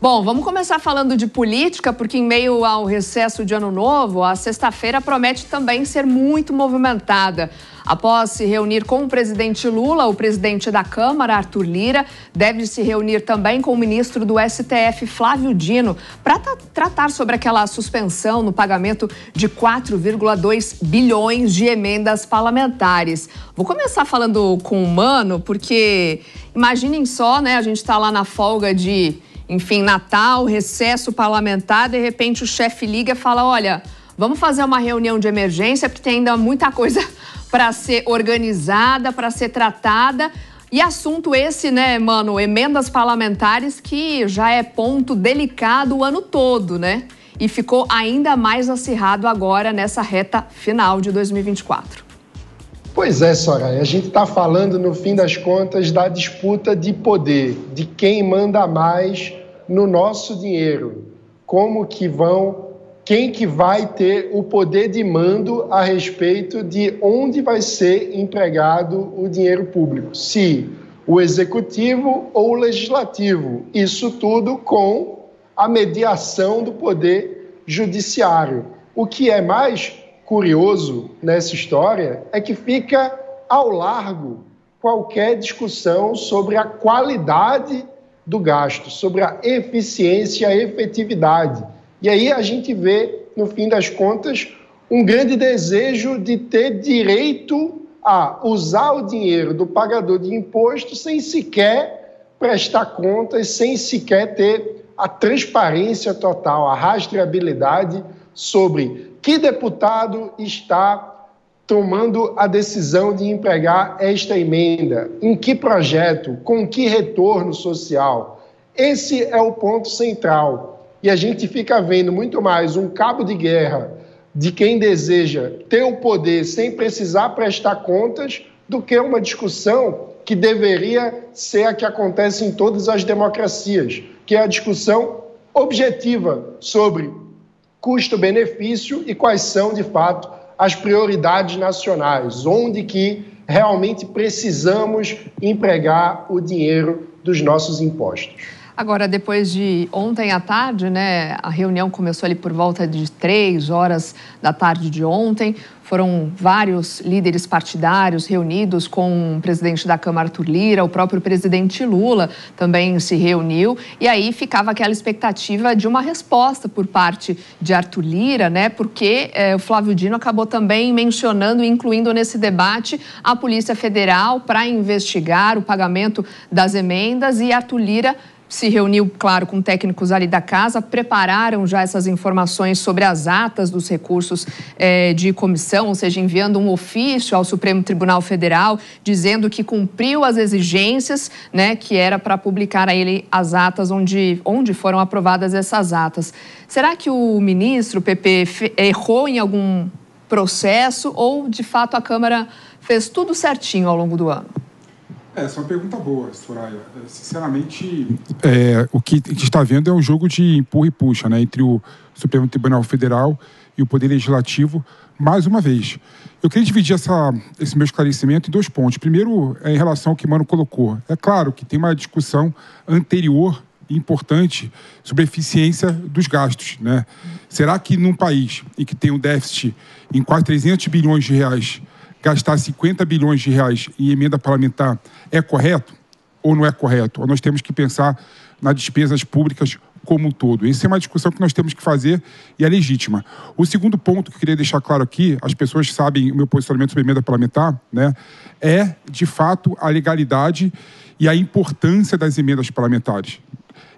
Bom, vamos começar falando de política, porque em meio ao recesso de Ano Novo, a sexta-feira promete também ser muito movimentada. Após se reunir com o presidente Lula, o presidente da Câmara, Arthur Lira, deve se reunir também com o ministro do STF, Flávio Dino, para tratar sobre aquela suspensão no pagamento de 4,2 bilhões de emendas parlamentares. Vou começar falando com o Mano, porque imaginem só, né, a gente está lá na folga de... Enfim, Natal, recesso parlamentar, de repente o chefe liga e fala, olha, vamos fazer uma reunião de emergência porque tem ainda muita coisa para ser organizada, para ser tratada. E assunto esse, né, Mano, emendas parlamentares que já é ponto delicado o ano todo, né? E ficou ainda mais acirrado agora nessa reta final de 2024. Pois é, Soraya, a gente está falando, no fim das contas, da disputa de poder, de quem manda mais no nosso dinheiro, quem que vai ter o poder de mando a respeito de onde vai ser empregado o dinheiro público, se o executivo ou o legislativo, isso tudo com a mediação do poder judiciário. O que é mais curioso nessa história é que fica ao largo qualquer discussão sobre a qualidade do gasto, sobre a eficiência e a efetividade. E aí a gente vê, no fim das contas, um grande desejo de ter direito a usar o dinheiro do pagador de imposto sem sequer prestar contas, sem sequer ter a transparência total, a rastreabilidade sobre que deputado está tomando a decisão de empregar esta emenda, em que projeto, com que retorno social. Esse é o ponto central. E a gente fica vendo muito mais um cabo de guerra de quem deseja ter o poder sem precisar prestar contas do que uma discussão que deveria ser a que acontece em todas as democracias, que é a discussão objetiva sobre custo-benefício e quais são, de fato, as prioridades nacionais, onde que realmente precisamos empregar o dinheiro dos nossos impostos. Agora, depois de ontem à tarde, né, a reunião começou ali por volta de 3 horas da tarde de ontem. Foram vários líderes partidários reunidos com o presidente da Câmara, Arthur Lira, o próprio presidente Lula também se reuniu. E aí ficava aquela expectativa de uma resposta por parte de Arthur Lira, né? Porque o Flávio Dino acabou também mencionando e incluindo nesse debate a Polícia Federal para investigar o pagamento das emendas, e Arthur Lira se reuniu, claro, com técnicos ali da casa, prepararam já essas informações sobre as atas dos recursos de comissão, ou seja, enviando um ofício ao Supremo Tribunal Federal, dizendo que cumpriu as exigências, né, que era para publicar a ele as atas onde foram aprovadas essas atas. Será que o ministro, PP, errou em algum processo ou, de fato, a Câmara fez tudo certinho ao longo do ano? Essa é uma pergunta boa, Soraya. Sinceramente, o que a gente está vendo é um jogo de empurra e puxa, né, entre o Supremo Tribunal Federal e o Poder Legislativo, mais uma vez. Eu queria dividir esse meu esclarecimento em 2 pontos. Primeiro, em relação ao que o Mano colocou. É claro que tem uma discussão anterior e importante sobre a eficiência dos gastos, né? Será que num país em que tem um déficit em quase 300 bilhões de reais, gastar 50 bilhões de reais em emenda parlamentar é correto ou não é correto? Ou nós temos que pensar nas despesas públicas como um todo? Essa é uma discussão que nós temos que fazer e é legítima. O segundo ponto que eu queria deixar claro aqui, as pessoas sabem o meu posicionamento sobre emenda parlamentar, né? É, de fato, a legalidade e a importância das emendas parlamentares.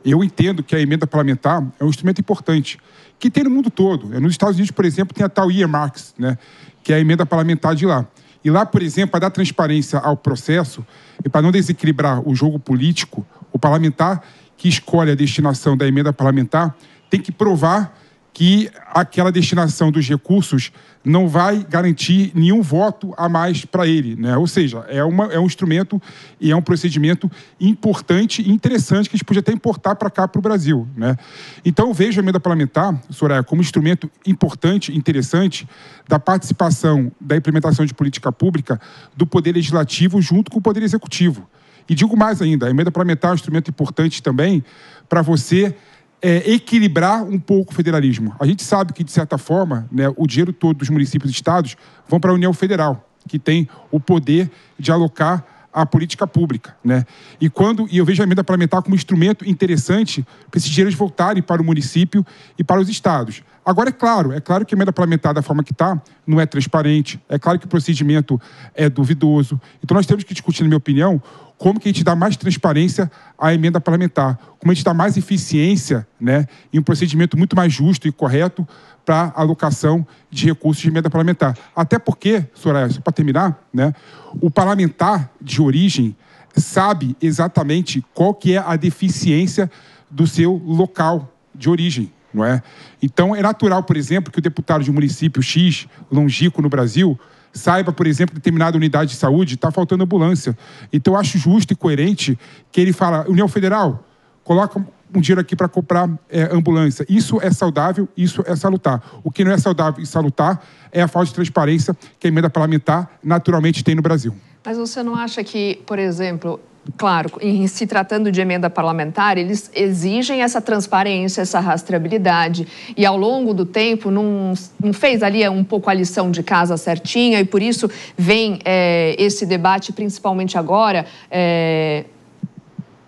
Eu entendo que a emenda parlamentar é um instrumento importante, que tem no mundo todo. Nos Estados Unidos, por exemplo, tem a tal earmarks, né, que é a emenda parlamentar de lá. E lá, por exemplo, para dar transparência ao processo e para não desequilibrar o jogo político, o parlamentar que escolhe a destinação da emenda parlamentar tem que provar que aquela destinação dos recursos não vai garantir nenhum voto a mais para ele, né? Ou seja, é um instrumento e é um procedimento importante e interessante que a gente podia até importar para cá, para o Brasil, né? Então, eu vejo a emenda parlamentar, Soraya, como instrumento importante e interessante da participação, da implementação de política pública do Poder Legislativo junto com o Poder Executivo. E digo mais ainda, a emenda parlamentar é um instrumento importante também para você equilibrar um pouco o federalismo. A gente sabe que, de certa forma, né, o dinheiro todo dos municípios e estados vão para a União Federal, que tem o poder de alocar a política pública, né? E eu vejo a emenda parlamentar como um instrumento interessante para esses dinheiros voltarem para o município e para os estados. Agora, é claro que a emenda parlamentar da forma que está não é transparente, é claro que o procedimento é duvidoso. Então, nós temos que discutir, na minha opinião, como que a gente dá mais transparência à emenda parlamentar, como a gente dá mais eficiência, né, em um procedimento muito mais justo e correto para a alocação de recursos de emenda parlamentar. Até porque, Soraya, só para terminar, né, o parlamentar de origem sabe exatamente qual que é a deficiência do seu local de origem, não é? Então, é natural, por exemplo, que o deputado de um município X, longínquo no Brasil, saiba, por exemplo, determinada unidade de saúde está faltando ambulância. Então, eu acho justo e coerente que ele fala, União Federal, coloca um dinheiro aqui para comprar ambulância. Isso é saudável, isso é salutar. O que não é saudável e salutar é a falta de transparência que a emenda parlamentar naturalmente tem no Brasil. Mas você não acha que, por exemplo, claro, em se tratando de emenda parlamentar, eles exigem essa transparência, essa rastreabilidade, e ao longo do tempo não fez ali um pouco a lição de casa certinha, e por isso vem esse debate, principalmente agora,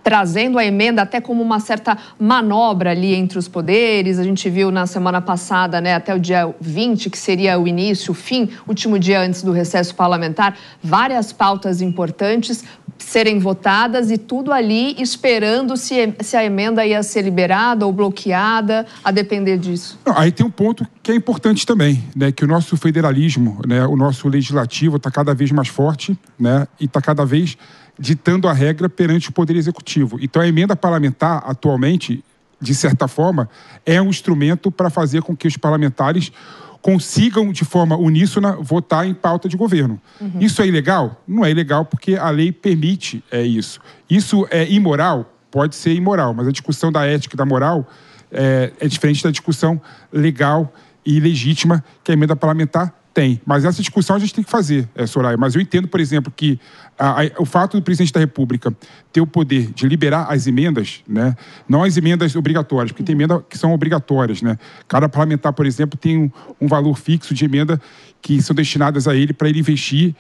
trazendo a emenda até como uma certa manobra ali entre os poderes. A gente viu na semana passada, né, até o dia 20, que seria o início, o fim, último dia antes do recesso parlamentar, várias pautas importantes serem votadas e tudo ali esperando se a emenda ia ser liberada ou bloqueada, a depender disso. Aí tem um ponto que é importante também, né, que o nosso federalismo, né, o nosso legislativo está cada vez mais forte, né, e está cada vez ditando a regra perante o Poder Executivo. Então, a emenda parlamentar, atualmente, de certa forma, é um instrumento para fazer com que os parlamentares consigam, de forma uníssona, votar em pauta de governo. Isso é ilegal? Não é ilegal, porque a lei permite isso. Isso é imoral? Pode ser imoral, mas a discussão da ética e da moral é diferente da discussão legal e legítima que a emenda parlamentar tem. Mas essa discussão a gente tem que fazer, Soraya. Mas eu entendo, por exemplo, que o fato do presidente da República ter o poder de liberar as emendas, né, não as emendas obrigatórias, porque tem emendas que são obrigatórias, né? Cada parlamentar, por exemplo, tem um valor fixo de emenda que são destinadas a ele para ele investir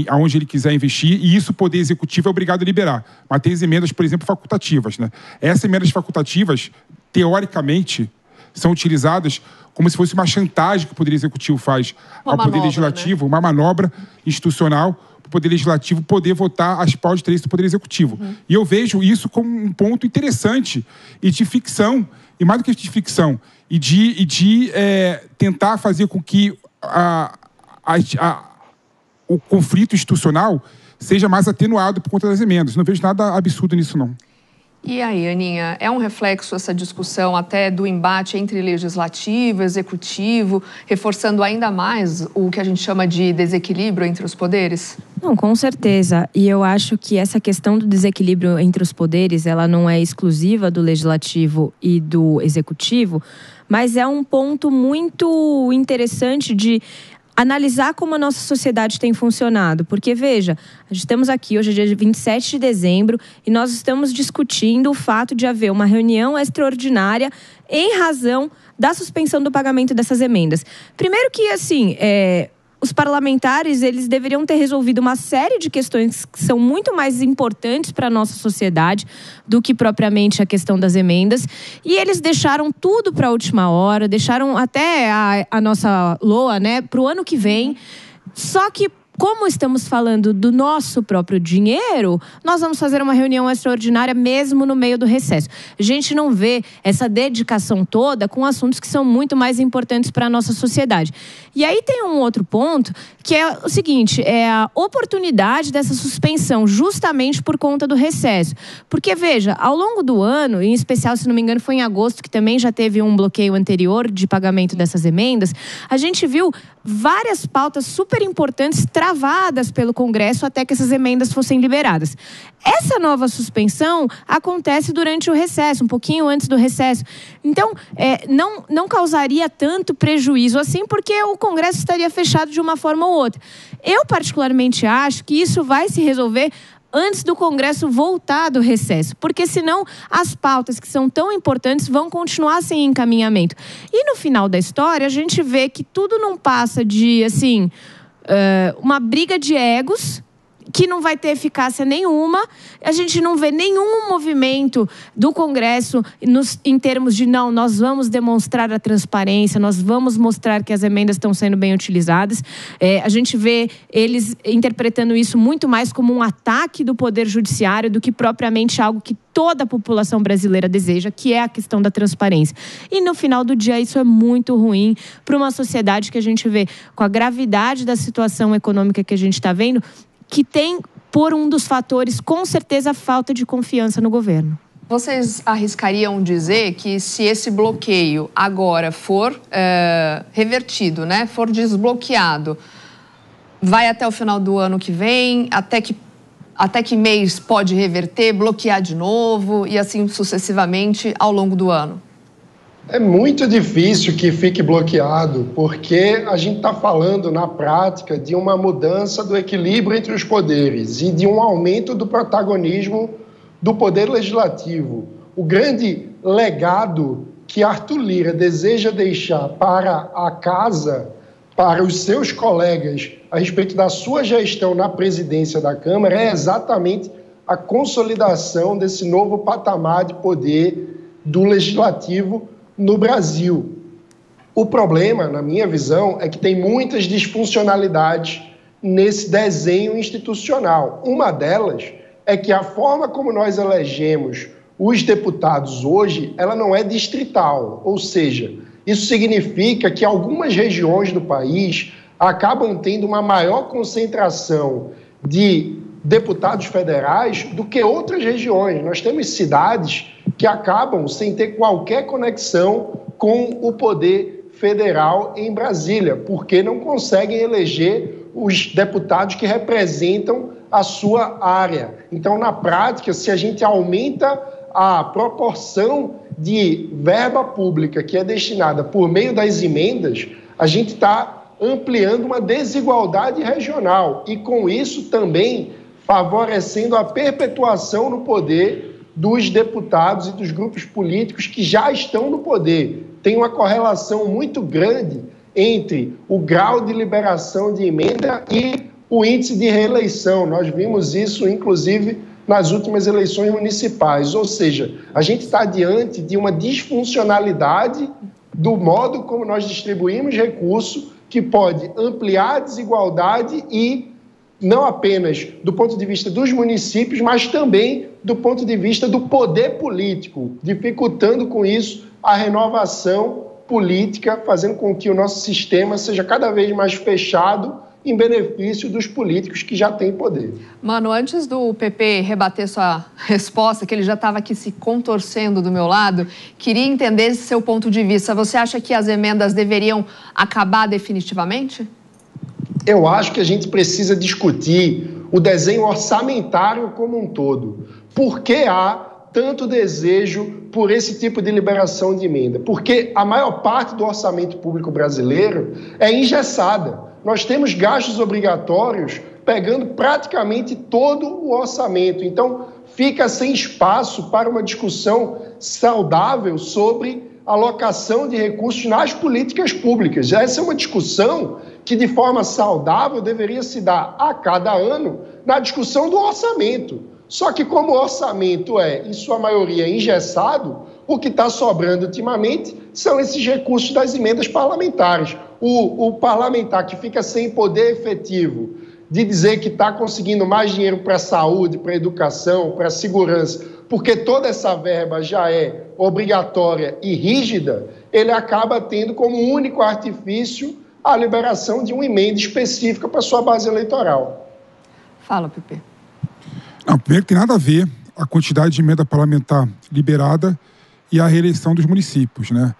aonde ele quiser investir, e isso o Poder Executivo é obrigado a liberar. Mas tem as emendas, por exemplo, facultativas, né? Essas emendas facultativas, teoricamente, são utilizadas como se fosse uma chantagem que o Poder Executivo faz ao Poder Legislativo, né? Uma manobra institucional para o Poder Legislativo poder votar as pautas de interesse do Poder Executivo. E eu vejo isso como um ponto interessante e de ficção, e mais do que de ficção, e de tentar fazer com que o conflito institucional seja mais atenuado por conta das emendas. Não vejo nada absurdo nisso, não. E aí, Aninha, é um reflexo essa discussão até do embate entre legislativo e executivo, reforçando ainda mais o que a gente chama de desequilíbrio entre os poderes? Não, com certeza. E eu acho que essa questão do desequilíbrio entre os poderes, ela não é exclusiva do legislativo e do executivo, mas é um ponto muito interessante de analisar como a nossa sociedade tem funcionado. Porque, veja, estamos aqui, hoje é dia 27 de dezembro, e nós estamos discutindo o fato de haver uma reunião extraordinária em razão da suspensão do pagamento dessas emendas. Primeiro que, assim, os parlamentares, eles deveriam ter resolvido uma série de questões que são muito mais importantes para a nossa sociedade do que propriamente a questão das emendas. E eles deixaram tudo para a última hora, deixaram até a nossa LOA, né, para o ano que vem. Só que, como estamos falando do nosso próprio dinheiro, nós vamos fazer uma reunião extraordinária mesmo no meio do recesso. A gente não vê essa dedicação toda com assuntos que são muito mais importantes para a nossa sociedade. E aí tem um outro ponto, que é o seguinte, é a oportunidade dessa suspensão, justamente por conta do recesso. Porque, veja, ao longo do ano, em especial, se não me engano, foi em agosto, que também já teve um bloqueio anterior de pagamento dessas emendas, a gente viu várias pautas super importantes travadas pelo Congresso até que essas emendas fossem liberadas. Essa nova suspensão acontece durante o recesso, um pouquinho antes do recesso. Então, não causaria tanto prejuízo assim, porque o Congresso estaria fechado de uma forma ou outra. Eu, particularmente, acho que isso vai se resolver antes do Congresso voltar do recesso, porque senão as pautas que são tão importantes vão continuar sem encaminhamento. E no final da história, a gente vê que tudo não passa de, assim, uma briga de egos que não vai ter eficácia nenhuma. A gente não vê nenhum movimento do Congresso em termos de não, nós vamos demonstrar a transparência, nós vamos mostrar que as emendas estão sendo bem utilizadas. A gente vê eles interpretando isso muito mais como um ataque do Poder Judiciário do que propriamente algo que toda a população brasileira deseja, que é a questão da transparência. E no final do dia isso é muito ruim para uma sociedade que a gente vê com a gravidade da situação econômica que a gente está vendo, que tem, por um dos fatores, com certeza, a falta de confiança no governo. Vocês arriscariam dizer que se esse bloqueio agora for revertido, né, for desbloqueado, vai até o final do ano que vem, até que mês pode reverter, bloquear de novo e assim sucessivamente ao longo do ano? É muito difícil que fique bloqueado, porque a gente está falando, na prática, de uma mudança do equilíbrio entre os poderes e de um aumento do protagonismo do poder legislativo. O grande legado que Arthur Lira deseja deixar para a casa, para os seus colegas, a respeito da sua gestão na presidência da Câmara, é exatamente a consolidação desse novo patamar de poder do legislativo no Brasil. O problema, na minha visão, é que tem muitas disfuncionalidades nesse desenho institucional. Uma delas é que a forma como nós elegemos os deputados hoje, ela não é distrital, ou seja, isso significa que algumas regiões do país acabam tendo uma maior concentração de deputados federais do que outras regiões. Nós temos cidades que acabam sem ter qualquer conexão com o poder federal em Brasília, porque não conseguem eleger os deputados que representam a sua área. Então, na prática, se a gente aumenta a proporção de verba pública que é destinada por meio das emendas, a gente está ampliando uma desigualdade regional e, com isso, também favorecendo a perpetuação no poder dos deputados e dos grupos políticos que já estão no poder. Tem uma correlação muito grande entre o grau de liberação de emenda e o índice de reeleição. Nós vimos isso, inclusive, nas últimas eleições municipais. Ou seja, a gente está diante de uma disfuncionalidade do modo como nós distribuímos recursos, que pode ampliar a desigualdade e não apenas do ponto de vista dos municípios, mas também do ponto de vista do poder político, dificultando com isso a renovação política, fazendo com que o nosso sistema seja cada vez mais fechado em benefício dos políticos que já têm poder. Mano, antes do PP rebater sua resposta, que ele já estava aqui se contorcendo do meu lado, queria entender esse seu ponto de vista. Você acha que as emendas deveriam acabar definitivamente? Eu acho que a gente precisa discutir o desenho orçamentário como um todo. Por que há tanto desejo por esse tipo de liberação de emenda? Porque a maior parte do orçamento público brasileiro é engessada. Nós temos gastos obrigatórios pegando praticamente todo o orçamento. Então, fica sem espaço para uma discussão saudável sobre alocação de recursos nas políticas públicas. Essa é uma discussão que, de forma saudável, deveria se dar a cada ano na discussão do orçamento. Só que, como o orçamento é, em sua maioria, engessado, o que está sobrando ultimamente são esses recursos das emendas parlamentares. O parlamentar que fica sem poder efetivo de dizer que está conseguindo mais dinheiro para a saúde, para a educação, para a segurança, porque toda essa verba já é obrigatória e rígida, ele acaba tendo como único artifício a liberação de uma emenda específica para a sua base eleitoral. Fala, Pepe. Não, primeiro que tem nada a ver a quantidade de emenda parlamentar liberada e a reeleição dos municípios, né?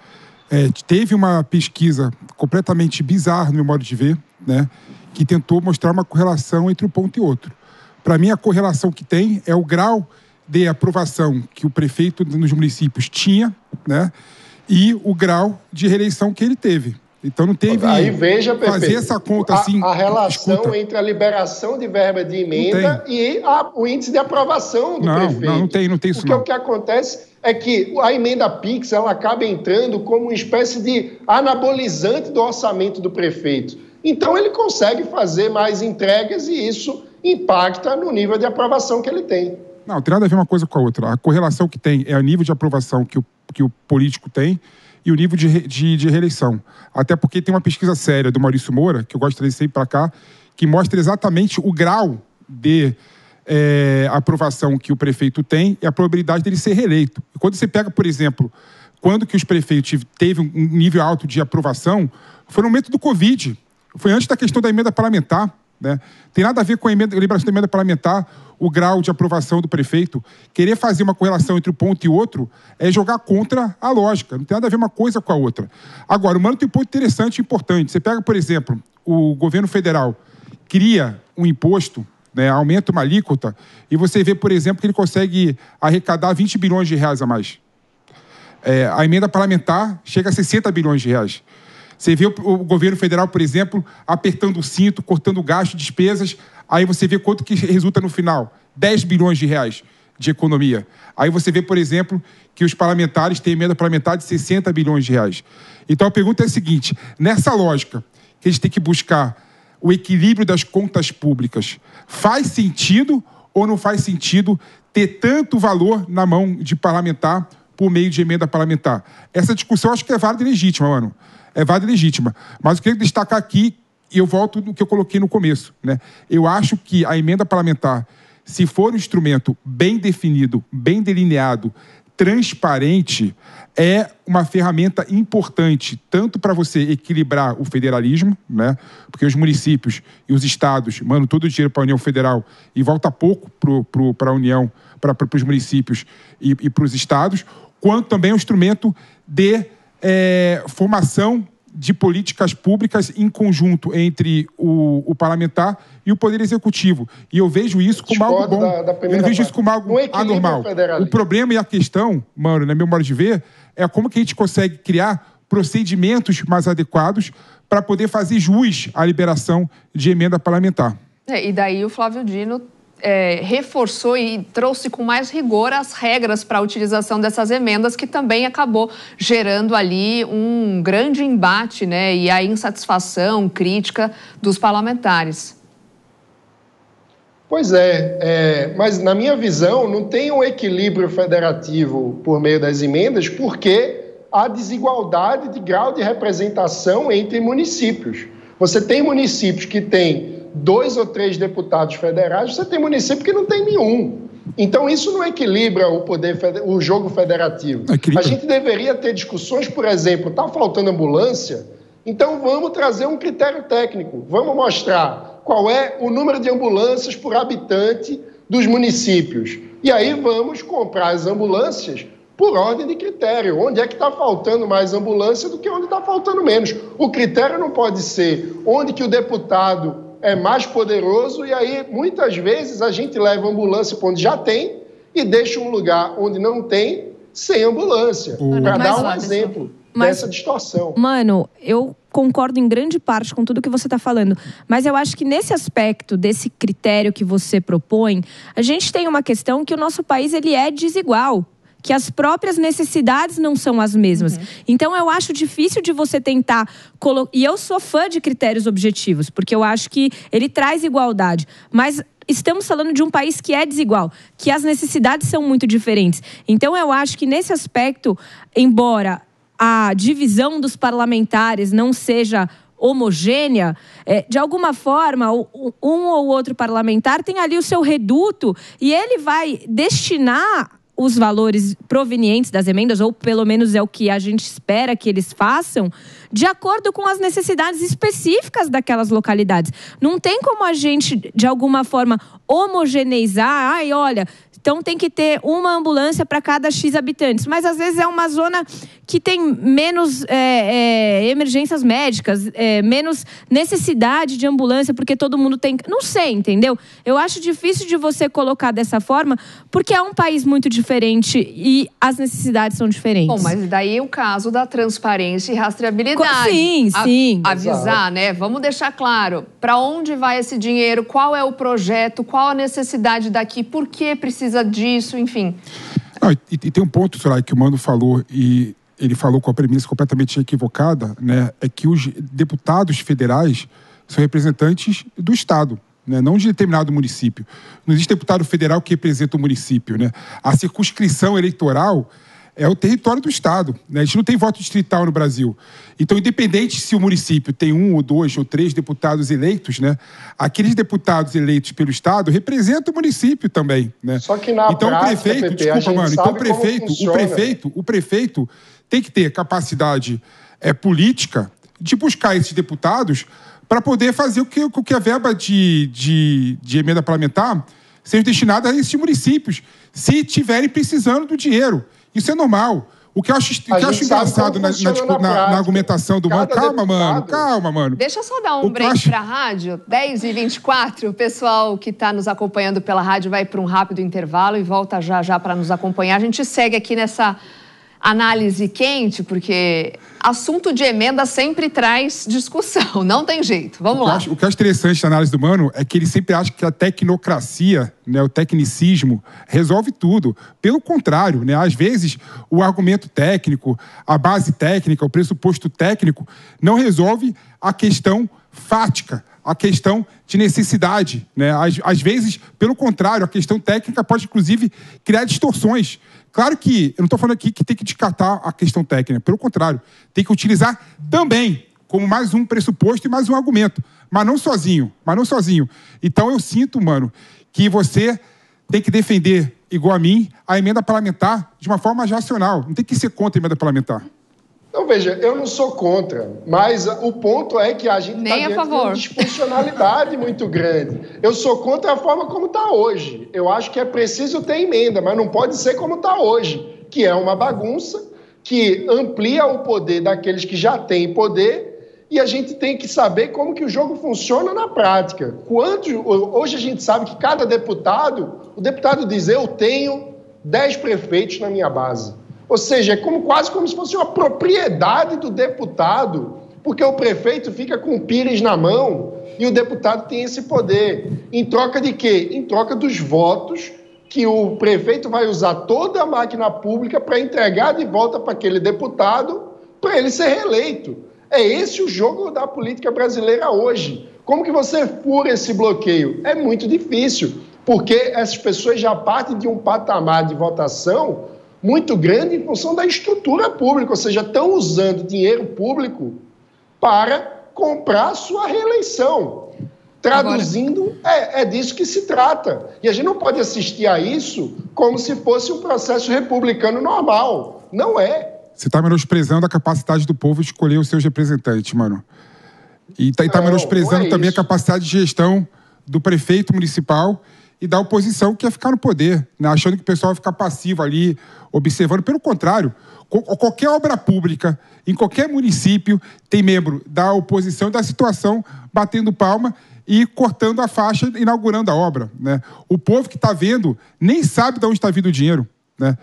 Teve uma pesquisa completamente bizarra, no meu modo de ver, né, que tentou mostrar uma correlação entre um ponto e outro. Para mim, a correlação que tem é o grau de aprovação que o prefeito nos municípios tinha, né, e o grau de reeleição que ele teve. Então não teve... Aí veja, perfeito, fazer essa conta assim... A relação entre a liberação de verba de emenda e o índice de aprovação do prefeito. Não tem isso. Porque o que acontece é que a emenda PIX ela acaba entrando como uma espécie de anabolizante do orçamento do prefeito. Então ele consegue fazer mais entregas e isso impacta no nível de aprovação que ele tem. Não tem nada a ver uma coisa com a outra. A correlação que tem é o nível de aprovação que o político tem e o nível de reeleição. Até porque tem uma pesquisa séria do Maurício Moura, que eu gosto de trazer sempre para cá, que mostra exatamente o grau de aprovação que o prefeito tem e a probabilidade dele ser reeleito. E quando você pega, por exemplo, quando que os prefeitos teve um nível alto de aprovação, foi no momento do Covid. Foi antes da questão da emenda parlamentar. Né? Tem nada a ver com a liberação da emenda parlamentar, o grau de aprovação do prefeito. Querer fazer uma correlação entre um ponto e outro é jogar contra a lógica. Não tem nada a ver uma coisa com a outra. Agora, o Mano tem um ponto interessante e importante. Você pega, por exemplo, o governo federal cria um imposto, né, aumenta uma alíquota, e você vê, por exemplo, que ele consegue arrecadar 20 bilhões de reais a mais. A emenda parlamentar chega a 60 bilhões de reais. Você vê o governo federal, por exemplo, apertando o cinto, cortando gasto, despesas, aí você vê quanto que resulta no final, 10 bilhões de reais de economia. Aí você vê, por exemplo, que os parlamentares têm emenda parlamentar de 60 bilhões de reais. Então a pergunta é a seguinte, nessa lógica que a gente tem que buscar o equilíbrio das contas públicas, faz sentido ou não faz sentido ter tanto valor na mão de parlamentar por meio de emenda parlamentar? Essa discussão eu acho que é válida e legítima, mano. É válida e legítima. Mas eu queria destacar aqui, e eu volto no que eu coloquei no começo, né? Eu acho que a emenda parlamentar, se for um instrumento bem definido, bem delineado, transparente, é uma ferramenta importante, tanto para você equilibrar o federalismo, né? Porque os municípios e os estados mandam todo o dinheiro para a União Federal e volta pouco para a União, para os municípios e para os estados, quanto também um instrumento de formação de políticas públicas em conjunto entre o parlamentar e o Poder Executivo. E eu vejo isso como algo bom. Eu não vejo isso como algo anormal. O problema e a questão, mano, na meu modo de ver, é como que a gente consegue criar procedimentos mais adequados para poder fazer jus à liberação de emenda parlamentar. E daí o Flávio Dino reforçou e trouxe com mais rigor as regras para a utilização dessas emendas, que também acabou gerando ali um grande embate, né, e a insatisfação, crítica dos parlamentares. Pois mas na minha visão não tem um equilíbrio federativo por meio das emendas, porque há desigualdade de grau de representação entre municípios. Você tem municípios que têm 2 ou 3 deputados federais, você tem município que não tem nenhum. Então, isso não equilibra o jogo federativo. A gente deveria ter discussões, por exemplo, está faltando ambulância, então vamos trazer um critério técnico, vamos mostrar qual é o número de ambulâncias por habitante dos municípios. E aí vamos comprar as ambulâncias por ordem de critério. Onde é que está faltando mais ambulância do que onde está faltando menos? O critério não pode ser onde que o deputado é mais poderoso e aí, muitas vezes, a gente leva a ambulância para onde já tem e deixa um lugar onde não tem sem ambulância. Para dar um exemplo dessa distorção. Mano, eu concordo em grande parte com tudo que você está falando, mas eu acho que nesse aspecto, desse critério que você propõe, a gente tem uma questão que o nosso país ele é desigual, que as próprias necessidades não são as mesmas. Então, eu acho difícil de você tentar colocar... E eu sou fã de critérios objetivos, porque eu acho que ele traz igualdade. Mas estamos falando de um país que é desigual, que as necessidades são muito diferentes. Então, eu acho que nesse aspecto, embora a divisão dos parlamentares não seja homogênea, de alguma forma, um ou outro parlamentar tem ali o seu reduto e ele vai destinar os valores provenientes das emendas, ou pelo menos é o que a gente espera que eles façam, de acordo com as necessidades específicas daquelas localidades. Não tem como a gente, de alguma forma, homogeneizar, olha, então tem que ter uma ambulância para cada X habitantes, mas às vezes é uma zona que tem menos emergências médicas, menos necessidade de ambulância, porque todo mundo tem... Não sei, entendeu? Eu acho difícil de você colocar dessa forma, porque é um país muito diferente e as necessidades são diferentes. Bom, mas daí o caso da transparência e rastreabilidade. Sim. Avisar, né? Vamos deixar claro para onde vai esse dinheiro, qual é o projeto, qual a necessidade daqui, por que precisa disso, enfim. Não, e tem um ponto, Soraya, que o Mano falou, e ele falou com a premissa completamente equivocada, né? É que os deputados federais são representantes do Estado, né? Não de determinado município. Não existe deputado federal que representa o município, né? A circunscrição eleitoral é o território do Estado, né? A gente não tem voto distrital no Brasil. Então, independente se o município tem 1 ou 2 ou 3 deputados eleitos, né? Aqueles deputados eleitos pelo Estado representam o município também, né? Só que na então, prática, o prefeito, Pepe, desculpa, mano, então o prefeito tem que ter capacidade política de buscar esses deputados para poder fazer o que a verba de emenda parlamentar seja destinada a esses municípios, se estiverem precisando do dinheiro. Isso é normal. O que eu acho engraçado na argumentação do Mano... Calma, mano. Deixa eu só dar um break para a rádio. 10h24, o pessoal que está nos acompanhando pela rádio vai para um rápido intervalo e volta já para nos acompanhar. A gente segue aqui nessa análise quente, porque assunto de emenda sempre traz discussão, não tem jeito. Vamos lá. O que eu acho interessante na análise do Mano é que ele sempre acha que a tecnocracia, né, o tecnicismo, resolve tudo. Pelo contrário, né, às vezes o argumento técnico, a base técnica, o pressuposto técnico não resolve a questão fática, a questão de necessidade, né? Às vezes, pelo contrário, a questão técnica pode, inclusive, criar distorções. Claro que, eu não estou falando aqui que tem que descartar a questão técnica, pelo contrário, tem que utilizar também como mais um pressuposto e mais um argumento, mas não sozinho. Então, eu sinto, mano, que você tem que defender, igual a mim, a emenda parlamentar de uma forma racional. Não tem que ser contra a emenda parlamentar. Então, veja, eu não sou contra, mas o ponto é que a gente está diante de uma disfuncionalidade muito grande. Eu sou contra a forma como está hoje. Eu acho que é preciso ter emenda, mas não pode ser como está hoje, que é uma bagunça, que amplia o poder daqueles que já têm poder, e a gente tem que saber como que o jogo funciona na prática. Hoje a gente sabe que cada deputado, o deputado diz, eu tenho 10 prefeitos na minha base. Ou seja, é quase como se fosse uma propriedade do deputado, porque o prefeito fica com o pires na mão e o deputado tem esse poder. Em troca de quê? Em troca dos votos que o prefeito vai usar toda a máquina pública para entregar de volta para aquele deputado para ele ser reeleito. É esse o jogo da política brasileira hoje. Como que você fura esse bloqueio? É muito difícil, porque essas pessoas já partem de um patamar de votação muito grande em função da estrutura pública, ou seja, estão usando dinheiro público para comprar sua reeleição. Traduzindo, é disso que se trata. E a gente não pode assistir a isso como se fosse um processo republicano normal. Não é. Você está menosprezando a capacidade do povo de escolher os seus representantes, mano. E está menosprezando também a capacidade de gestão do prefeito municipal e da oposição, que ia ficar no poder, né? Achando que o pessoal vai ficar passivo ali, observando. Pelo contrário, qualquer obra pública, em qualquer município, tem membro da oposição da situação batendo palma e cortando a faixa, inaugurando a obra, né? O povo que está vendo nem sabe de onde está vindo o dinheiro, né?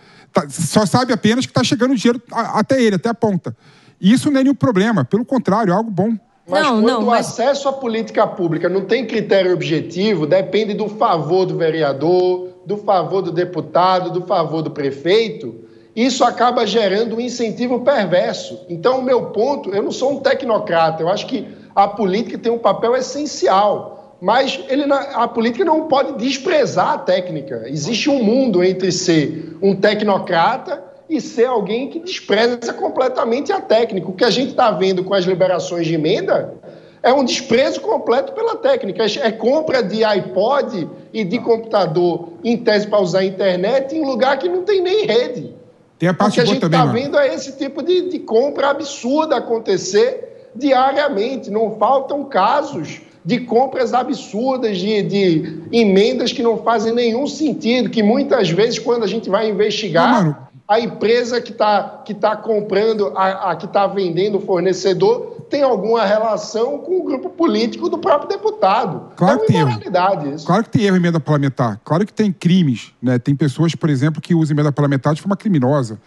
Só sabe apenas que está chegando o dinheiro até ele, até a ponta. E isso não é nenhum problema, pelo contrário, é algo bom. Mas o acesso à política pública não tem critério objetivo, depende do favor do vereador, do favor do deputado, do favor do prefeito, isso acaba gerando um incentivo perverso. Então, o meu ponto, eu não sou um tecnocrata, eu acho que a política tem um papel essencial, mas a política não pode desprezar a técnica. Existe um mundo entre ser um tecnocrata e ser alguém que despreza completamente a técnica. O que a gente está vendo com as liberações de emenda é um desprezo completo pela técnica. É compra de iPod e de computador, em tese, para usar a internet, em lugar que não tem nem rede. Tem a parte boa também, o que a gente está vendo é esse tipo de compra absurda acontecer diariamente. Não faltam casos de compras absurdas, de emendas que não fazem nenhum sentido, que muitas vezes, quando a gente vai investigar... a empresa que tá comprando, que está vendendo o fornecedor, tem alguma relação com o grupo político do próprio deputado. Claro que tem erro. Isso. Claro que tem erro em emenda parlamentar. Claro que tem crimes, né? Tem pessoas, por exemplo, que usam emenda parlamentar de forma criminosa.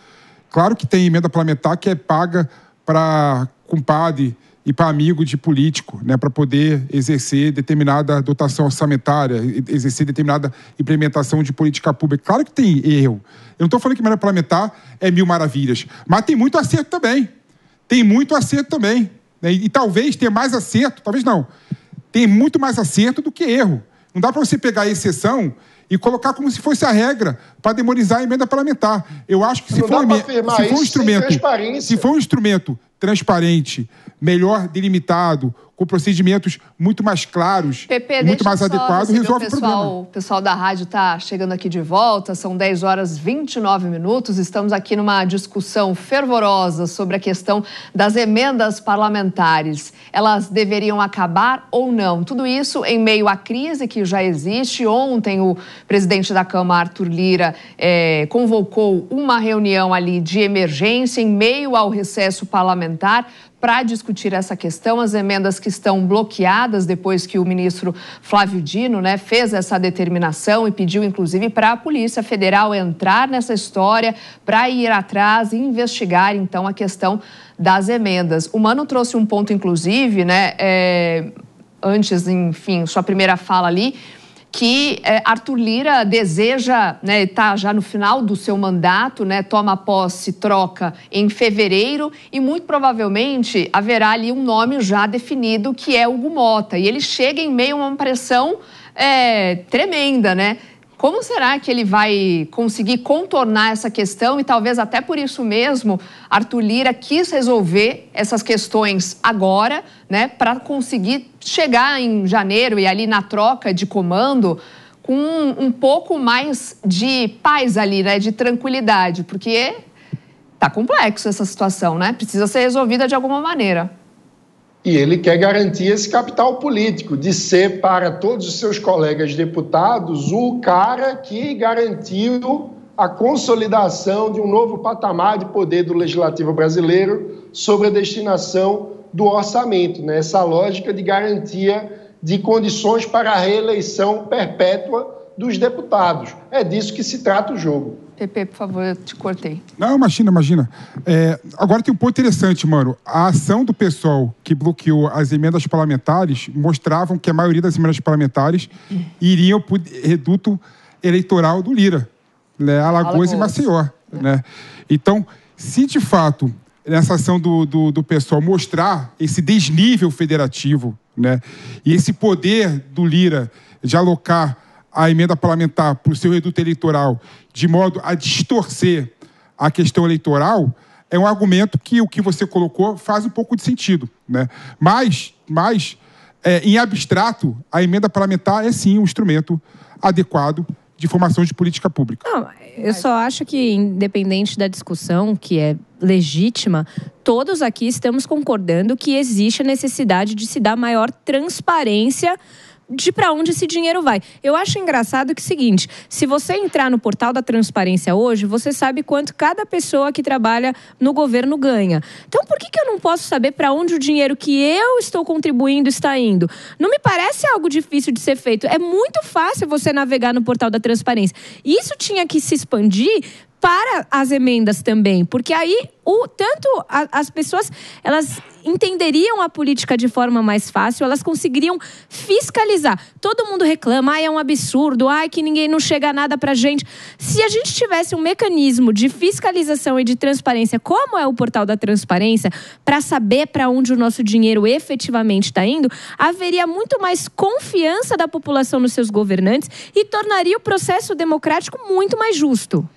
Claro que tem emenda parlamentar que é paga para compadre e para amigo de político, né, para poder exercer determinada dotação orçamentária, exercer determinada implementação de política pública. Claro que tem erro. Eu não estou falando que emenda parlamentar é mil maravilhas, mas tem muito acerto também. Tem muito acerto também. Né? E talvez tenha mais acerto, talvez não. Tem muito mais acerto do que erro. Não dá para você pegar a exceção e colocar como se fosse a regra para demonizar a emenda parlamentar. Eu acho que se for um instrumento transparente, melhor delimitado, com procedimentos muito mais claros, muito mais adequados, resolve o problema. O pessoal da rádio está chegando aqui de volta, são 10 horas e 29 minutos, estamos aqui numa discussão fervorosa sobre a questão das emendas parlamentares. Elas deveriam acabar ou não? Tudo isso em meio à crise que já existe. Ontem o presidente da Câmara, Arthur Lira, convocou uma reunião ali de emergência em meio ao recesso parlamentar para discutir essa questão, as emendas que estão bloqueadas depois que o ministro Flávio Dino, né, fez essa determinação e pediu, inclusive, para a Polícia Federal entrar nessa história para ir atrás e investigar, então, a questão das emendas. O Mano trouxe um ponto, inclusive, né, antes, enfim, sua primeira fala ali, que Arthur Lira deseja, né, está já no final do seu mandato, né, toma posse, troca em fevereiro e muito provavelmente haverá ali um nome já definido que é Hugo Mota. E ele chega em meio a uma pressão tremenda, né? Como será que ele vai conseguir contornar essa questão? E talvez até por isso mesmo, Arthur Lira quis resolver essas questões agora, né, para conseguir chegar em janeiro e ali na troca de comando com um pouco mais de paz ali, né, de tranquilidade, porque tá complexo essa situação, né? Precisa ser resolvida de alguma maneira. E ele quer garantir esse capital político, de ser para todos os seus colegas deputados o cara que garantiu a consolidação de um novo patamar de poder do Legislativo brasileiro sobre a destinação do orçamento, né? Essa lógica de garantia de condições para a reeleição perpétua dos deputados. É disso que se trata o jogo. Pepe, por favor, eu te cortei. Não, imagina. Agora tem um ponto interessante, Mano. A ação do PSOL que bloqueou as emendas parlamentares mostravam que a maioria das emendas parlamentares iriam para o reduto eleitoral do Lira, né? Alagoas e Maceió. Né? Então, se de fato essa ação do PSOL mostrar esse desnível federativo, né, e esse poder do Lira de alocar a emenda parlamentar para o seu reduto eleitoral de modo a distorcer a questão eleitoral, é um argumento que o que você colocou faz um pouco de sentido, né? Mas em abstrato, a emenda parlamentar é sim um instrumento adequado de formação de política pública. Não, eu só acho que, independente da discussão, que é legítima, todos aqui estamos concordando que existe a necessidade de se dar maior transparência de para onde esse dinheiro vai. Eu acho engraçado que é o seguinte, se você entrar no portal da transparência hoje, você sabe quanto cada pessoa que trabalha no governo ganha. Então, por que eu não posso saber para onde o dinheiro que eu estou contribuindo está indo? Não me parece algo difícil de ser feito. É muito fácil você navegar no portal da transparência. Isso tinha que se expandir para as emendas também, porque aí as pessoas, elas entenderiam a política de forma mais fácil, elas conseguiriam fiscalizar. Todo mundo reclama, é um absurdo, que ninguém não chega a nada pra gente. Se a gente tivesse um mecanismo de fiscalização e de transparência, como é o portal da transparência, para saber para onde o nosso dinheiro efetivamente está indo, haveria muito mais confiança da população nos seus governantes e tornaria o processo democrático muito mais justo.